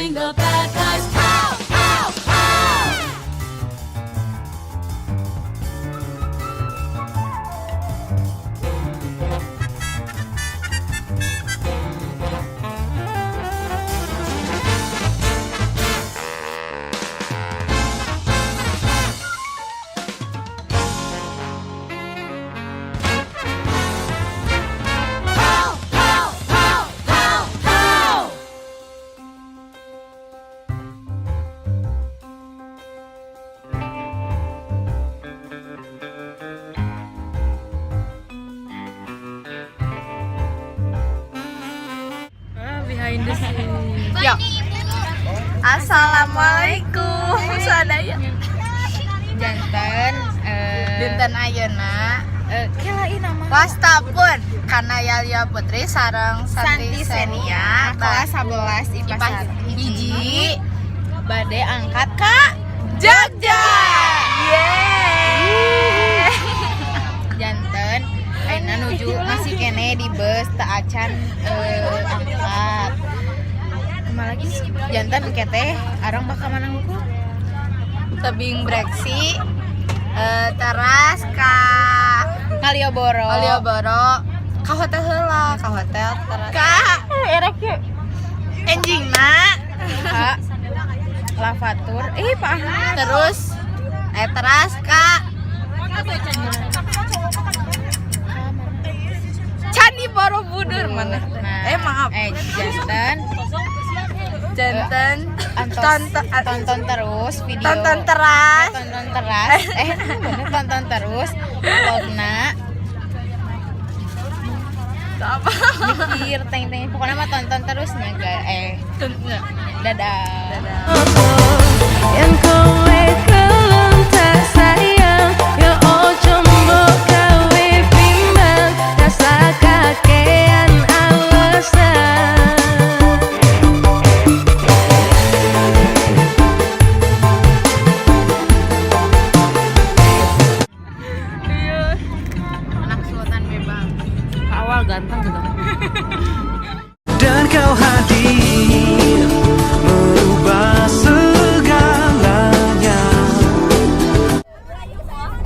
bring the bad guys. Pow, pow, pow. Pow, pow, pow, pow, pow. Behind the scene. Yuk. Assalamualaikum. Sadaya. Janten Dinten ayeuna kelain nama wastapun kana Yalia Putri sareng Santi Senia kelas 11 IPA 1 hiji bade angkat ka Jogja. Yeay. janten ayeuna nuju masih kene di bus teu acan angkat kumaha lagi janten kete arang bakal mana hukum Tebing Breksi teras ka Malioboro ka hotel heula, ka hotel teras ka erek yuk enjingna Kak Lavatur Pak Ahmad terus teras ka Candi Borobudur mana? Maaf. Janten tonton terus video tonton teras tonton terus vlogna apa? mikir teng pokoknya mah tonton terusnya guys dadah Yang kowe kelem tak sayang, ya ojo mbok gawe bimbang, rasa kakean alasan. anak sultan bebang awal ganteng gitu Dan kau hadir merubah segalanya.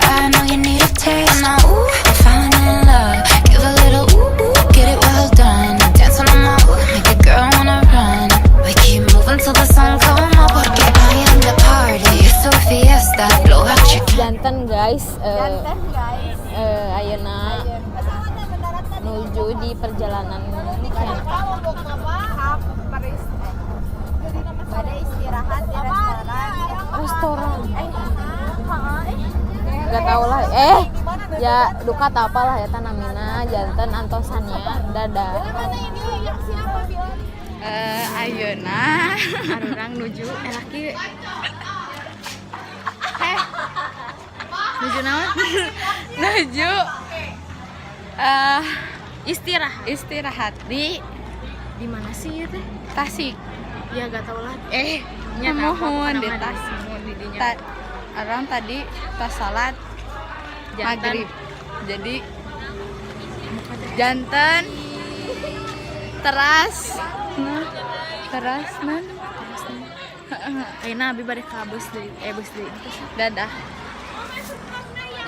I know you need a taste now. Ooh, I'm falling in love. Give a little ooh, ooh, get it well done. Dance on my ooh, make a girl wanna run. We keep moving till the sun come up. Porque I am the party. It's a fiesta. Blow out your janten guys ayeuna nuju di perjalanan kereta Pada istirahat di restoran gak tau lah ya duka tak apalah ya tanamina janten antosannya dadah ayeuna arurang nuju laki nuju naon nuju istirahat di mana sih ya teh Tasik. ya gak tau lah Mohon di Tasik. Orang tadi pas salat maghrib. Jadi janten teras ayeuna abi bade ka bus deui dadah.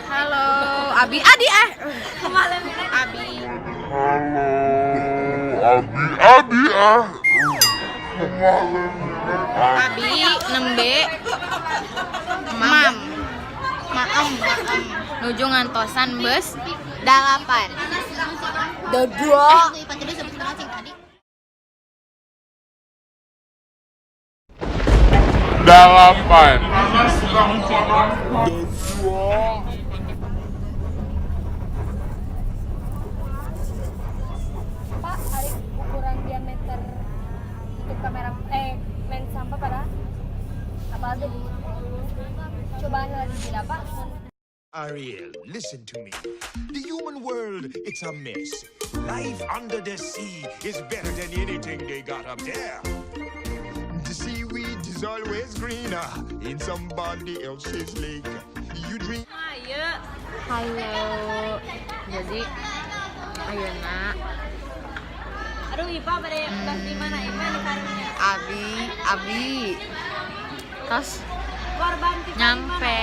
Halo, Abi Adi Abi. Abi nembe Maem nuju ngantosan bus 8 Dalapan. Pak, ada ukuran diameter tutup kamera main sampah pada apa aja di cobaan lagi gila Pak. Ariel, listen to me. The human world, it's a mess. Life under the sea is better than anything they got up there. The seaweed is always greener in somebody else's lake. You drink. Halo. Jadi ayeuna Aduh Ipa pada di mana Ipa di karunya. Abi Abi. Tos nyampe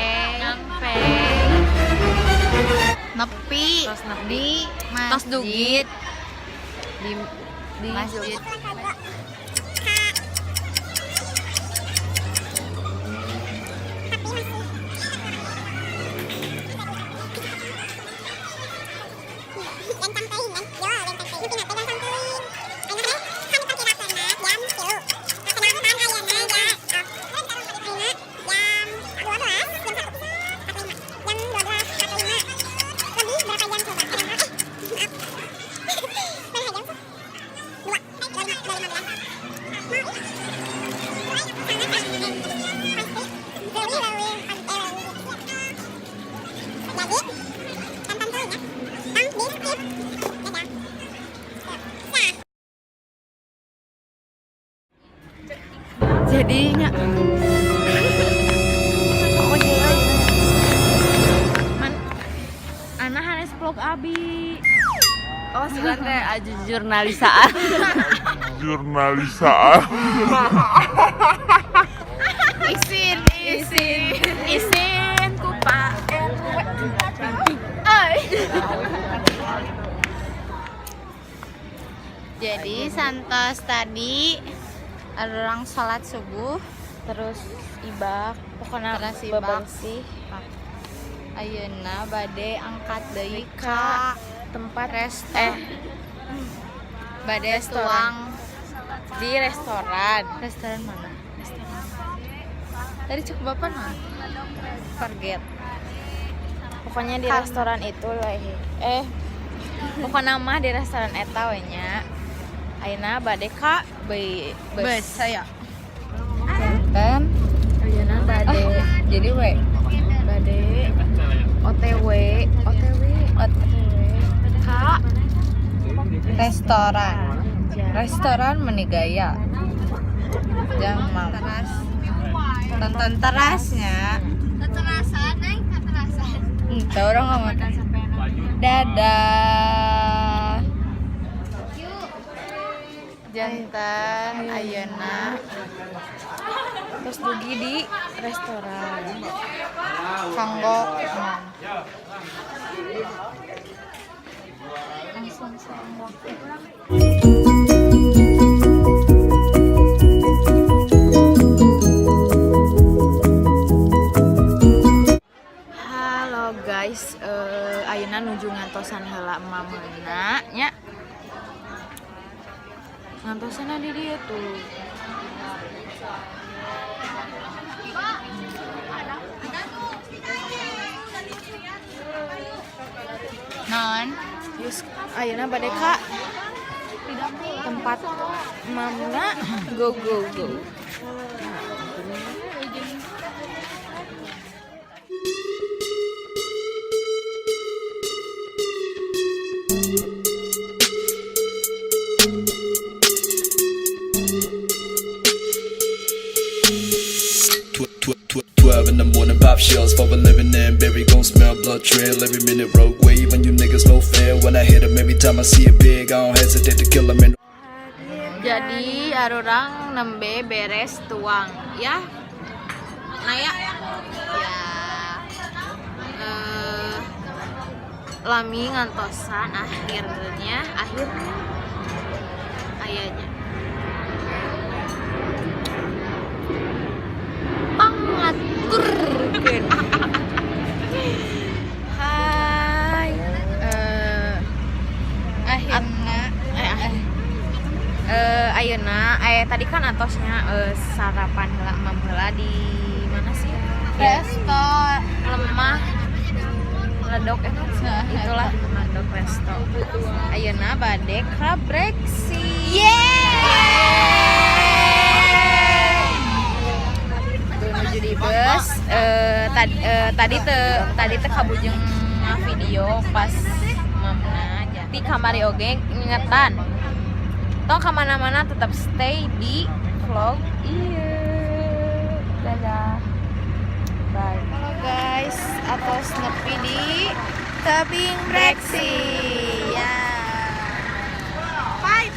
Nepi tos nepi di tos dugit di masjid. Jadinya aku jelai man anak hanes vlog Abi. Oh sebenarnya aja jurnalisaan. Isin kupa Jadi santos tadi ada orang sholat subuh terus ibak pokoknya terus ibak. bebersih Ayeuna bade angkat deui ka tempat bade restoran. tuang di restoran mana? tadi cek bapak mah Forget. pokoknya di restoran itu lah pokoknya mah di restoran eta we nya ayeuna bade ka bus saya. kan ayeuna bade Jadi bade OTW ka restoran Menigaya. Jangan mau. Tonton terasnya. Entah orang ngomong. Dadah. Jantan ayeuna terus dugi di restoran kanggo langsung sareng waktu. Halo guys, ayeuna nuju ngantosan heula mamana nya. Ngantosan di dieu tuh. non Yus ayeuna bade ka tempat mamna go. Tw- 12 in the morning, pop shells for a living and berry gon' smell blood trail every minute rogue wave and you niggas no fair when I hit 'em every time I see it big I don't hesitate to kill 'em in Jadi arurang nembe beres tuang ya Naya ya lami ngantosan akhirnya ayahnya pangaturkeun hai akhirnya ayeuna tadi kan atosnya sarapan heula mam heula di mana sih resto lemah ledok itulah ledok resto ayeuna bade crab breksi menuju di bus tadi teh kabujeng video pas mamna di kamari oge ngingetan tong kemana-mana tetap stay di vlog dadah bye. Halo guys, atos nepi di tebing breksi ya. Bye.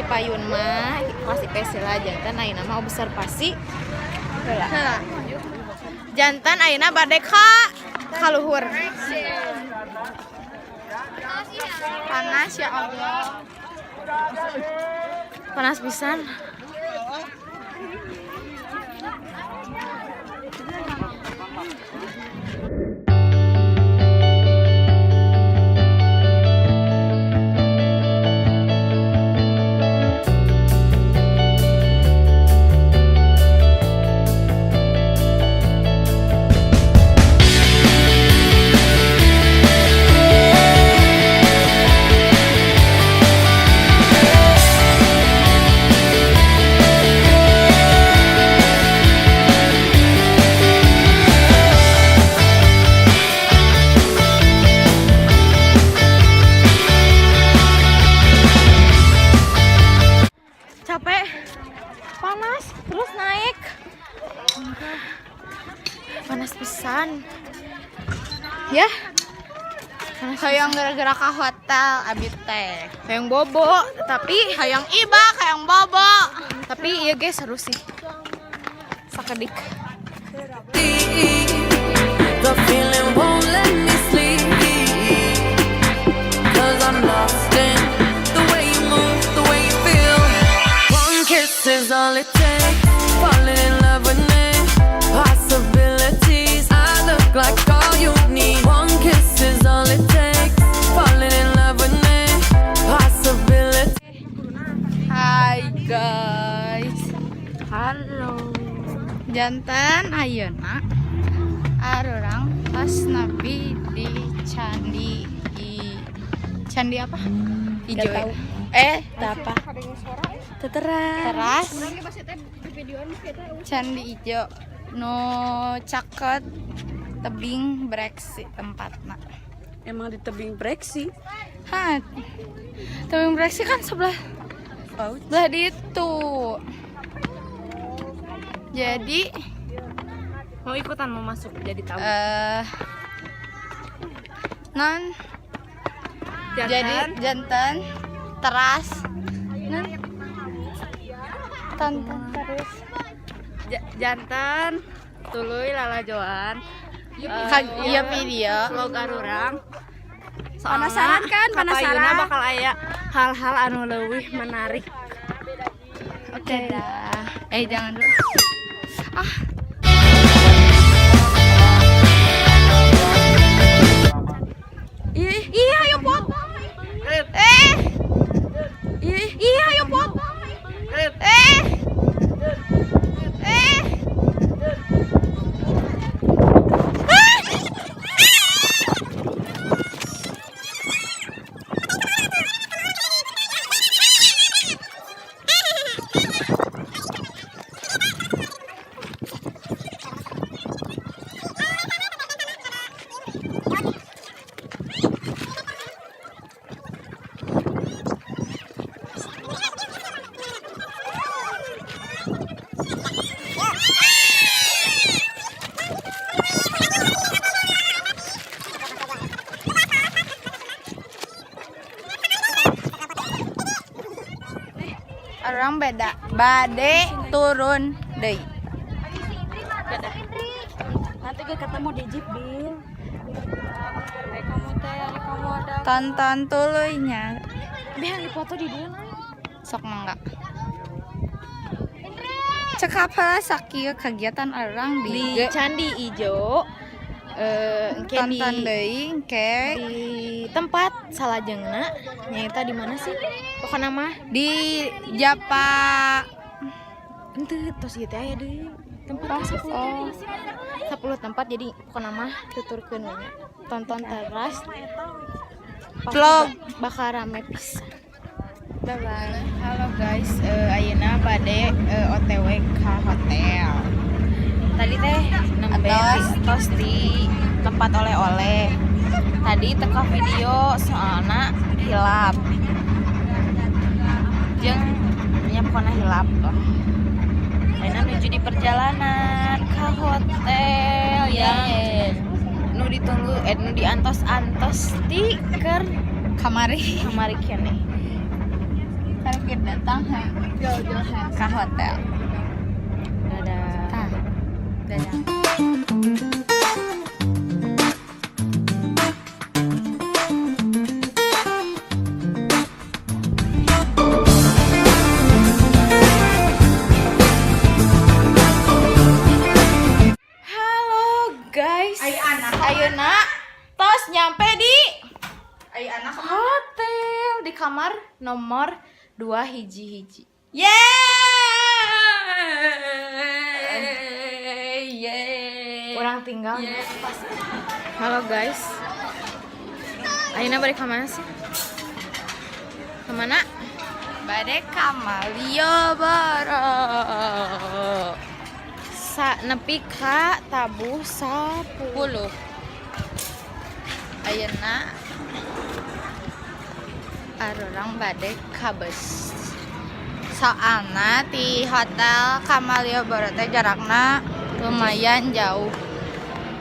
Cipayun mah pas IPC lah jantan ayeuna mah observasi heula. Jantan ayeuna bade ka luhur. Panas ya Allah. Panas pisan. Capek, panas, terus naik. Panas pisan. Ya. Hayang gara-gara ka hotel abi teh. Hayang bobo, tapi hayang iba, hayang bobo. Tapi ieu ge seru sih. Sakedik. The feeling won't let me sleep, 'cause I'm lost in the way you move, the way you feel. One kiss is all it takes, falling in love with me. Possibilities, I look like all you need. One kiss is all it takes, falling in love with me. Possibilities. Hai guys. Halo. Jantan ayeuna arurang pas nabi di candi apa? Ijo. Apa? Teras. Candi Ijo. No caket tebing breksi tempatna. Emang di tebing breksi? Hah. Tebing breksi kan sebelah itu. Jadi Mau ikutan mau masuk jadi tamu? Non jadi jantan teras non tonton terus Jantan tuluy lalajoan. iya video Vlog arurang. penasaran kan Kapayuna bakal aya hal-hal anu leuwih menarik. Oke dah jangan dulu iya ayo pop iya ayo pop orang beda bade turun deui Nanti gue ketemu di Jeep Bil. Kamu ada. tonton tuluynya Biar dipoto di dia. sok mangga cek apa sakieu kegiatan orang Di Candi Ijo. tonton deui engke Di tempat salajengna nyaeta di mana sih? Pokoknya mah di Japa henteu tos ieu teh aya deui. Tempat 10 tempat jadi pokoknya mah tuturkeun we nya. Tonton teras. vlog Bakal rame pisan. bye bye. Halo guys, ayeuna bade OTW ka hotel. Tadi teh nembe tos di tempat oleh-oleh. Tadi teka video soalna hilap. Jeung nya pokona hilap loh. Ayeuna nuju di perjalanan ka hotel yang nu ditunggu nu diantos-antos ti keur kamari keneh. terakhir datang ke hotel. Dadah. Dadah. Halo guys. Ayeuna tos nyampe di hotel di kamar nomor 2 hiji-hiji. Orang tinggal. Halo guys. Ayeuna balik ke mana sih? Kemana? Bade ka Malioboro. Nepi ka tabuh 10. Ayeuna arurang bade ka bus. Soalna di hotel ka Malioboro teh jarakna lumayan jauh.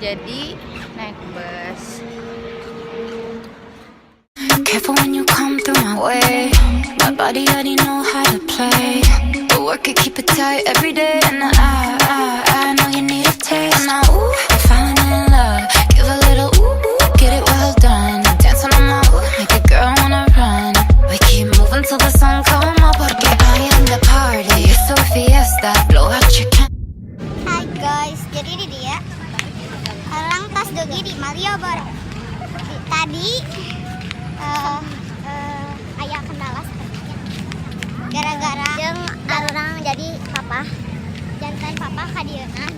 Jadi naik bus. Careful when you come through my way. My body already know how to play. But work it, keep it tight every day. And I know you need a taste. And now, ooh, I'm falling in love. Give a little ooh, get it well done. Dance on my ooh, make a girl wanna run. We keep moving till the sun come up. Porque I am the party. It's so fiesta. Blow out your candle. Hai guys, jadi ini dia orang tas dogi di Malioboro. Tadi ayah kendala sepertinya gara-gara jeung arurang jadi papa jantan papa kadieuna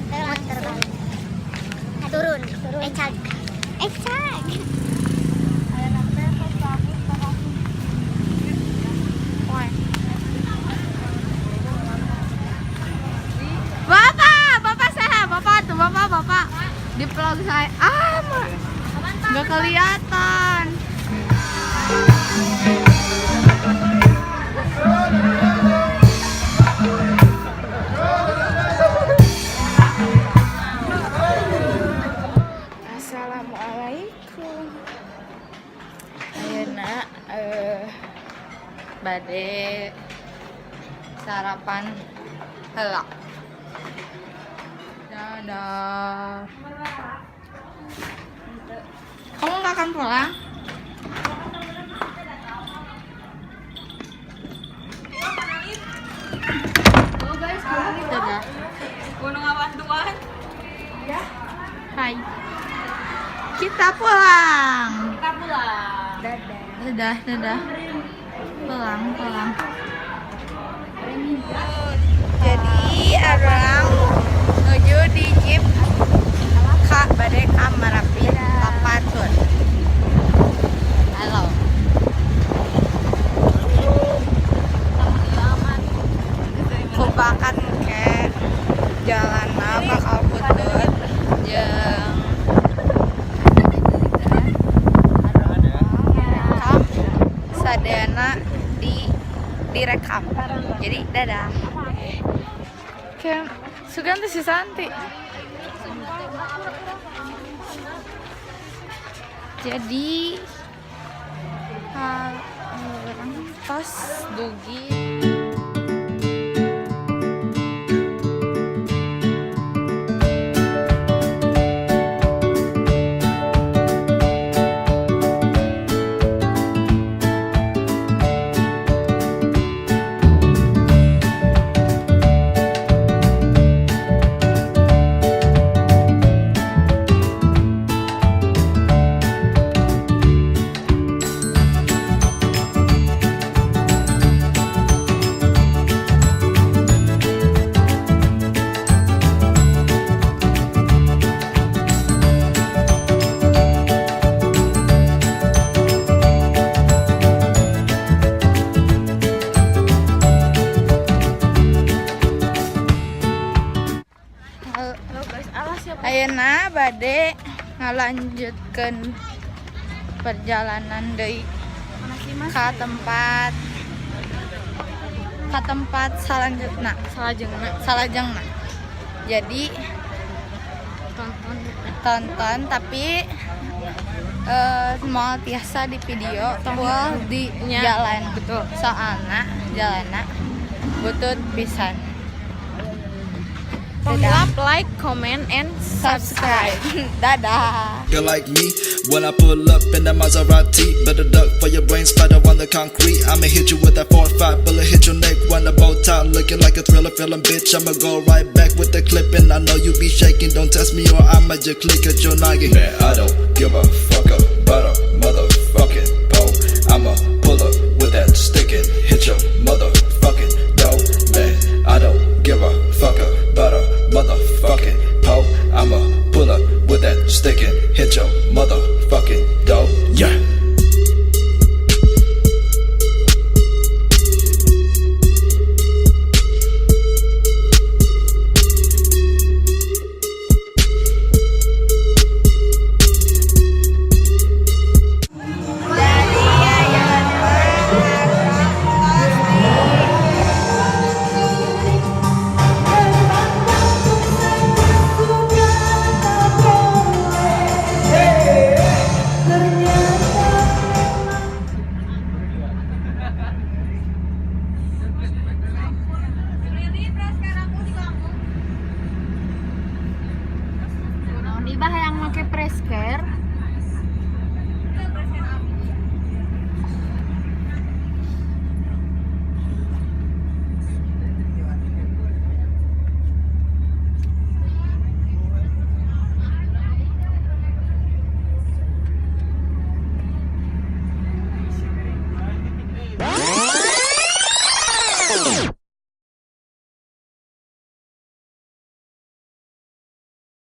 terbalik turun ecag Bapak sehat, bapak di vlog saya nggak kelihatan. Assalamualaikum. Ayeuna Bade sarapan heula. Dadah. Kamu nggak akan pulang? Dadah. Gunung Awanduan. Hai. Kita pulang. Dadah. Pulang. Jadi orang menuju di jeep Kak bade ka Merapi Lapatun. Halo. Kubakan ke jalan bakal putut jeung rekam sadayana direkam. Jadi dadah. Suganti si Santi. Jadi orang tos dugi. Ayeuna bade ngalanjutkeun perjalanan deui ka tempat salajengna. Jadi tonton tapi mau tiasa di video di jalan. Betul. Soalna jalana. Butut pisan. Dadah. Like, comment, and subscribe. Dadah. You're like me when I pull up in the Maserati. Better duck for your brain spider on the concrete. I'ma hit you with that 4-5 bullet, hit your neck, run the bow tie, looking like a thriller film bitch. I'ma go right back with the clipping. I know you be shaking, don't test me or I'ma just click at your noggin. Man, I don't give a fuck about a motherfucking pole. I'ma pull up with that stick and hit your motherfucking dough. Man, I don't give a fuck about a motherfucking pole. I'ma pull up with that stick and hit your motherfucking dough. Yeah. Di bah yang make presker.